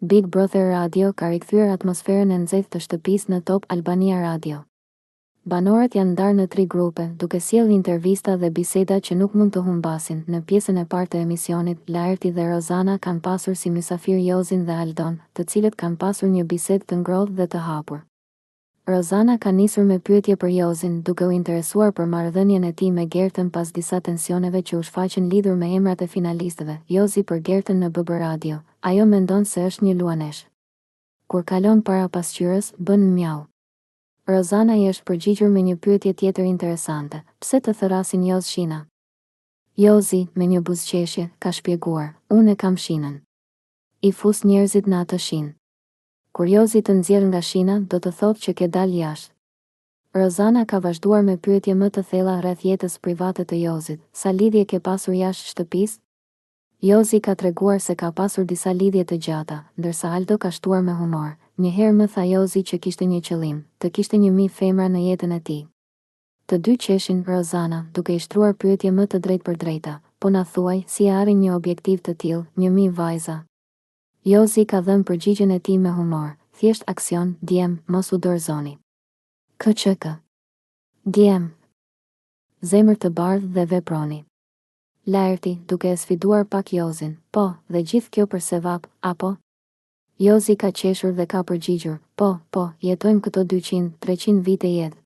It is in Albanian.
Big Brother Radio ka rikthyer atmosferën e nxehtë të shtëpisë në Top Albania Radio. Banorët janë ndarë në 3 grupe, duke sjellë intervista dhe biseda që nuk mund të humbasin. Në pjesën e parë të emisionit, Laerti dhe Rozana kanë pasur si mysafir Jozin dhe Aldon, të cilët kanë pasur një bisedë të ngrohtë dhe të hapur. Rozana ka nisur me pyetje për Jozin, duke u interesuar për marrëdhënien e tij me Gertën pas disa tensioneve që u shfaqën lidhur me emrat e finalistëve. Jozi për Gertën në BB Radio: ajo mendon se është një luanesh. Kur kalon para pasqyrës, bën mjau. Rozana i është përgjigjur me një pyetje tjetër interesante: pse të thërrasin Joz shina? Jozi, me një buzëqeshje, ka shpjeguar: unë e kam shinën. I fus njerëzit në atë shinë. Kur Jozi të nxjerr nga shina, do të thotë që ke dal jashtë. Rozana ka vazhduar me pyetje më të thella rreth jetës private të Jozit: sa lidhje ke pasur jashtë shtëpisë? Jozi ka treguar se ka pasur disa lidhje të gjata, ndërsa Aldo ka shtuar me humor: një herë më tha Jozi që kishte një qëllim, të kishte një mijë femra në jetën e tij. Të dy qeshin Rozana, duke i shtruar pyetje më të drejtpërdrejta: po na thuaj, si e arrin një objektiv të tillë, një mijë vajza? Jozi ka dhënë përgjigjen e tij me humor: thjesht aksion, djem, mos u dorëzoni. KÇK. Djem. Zemër të bardhë dhe veproni. Laerti, duke e sfiduar pak Jozin: po, dhe gjithë kjo për sevap, apo? Jozi ka qeshur dhe ka përgjigjur: po, jetojmë këto 200-300 vite jetë,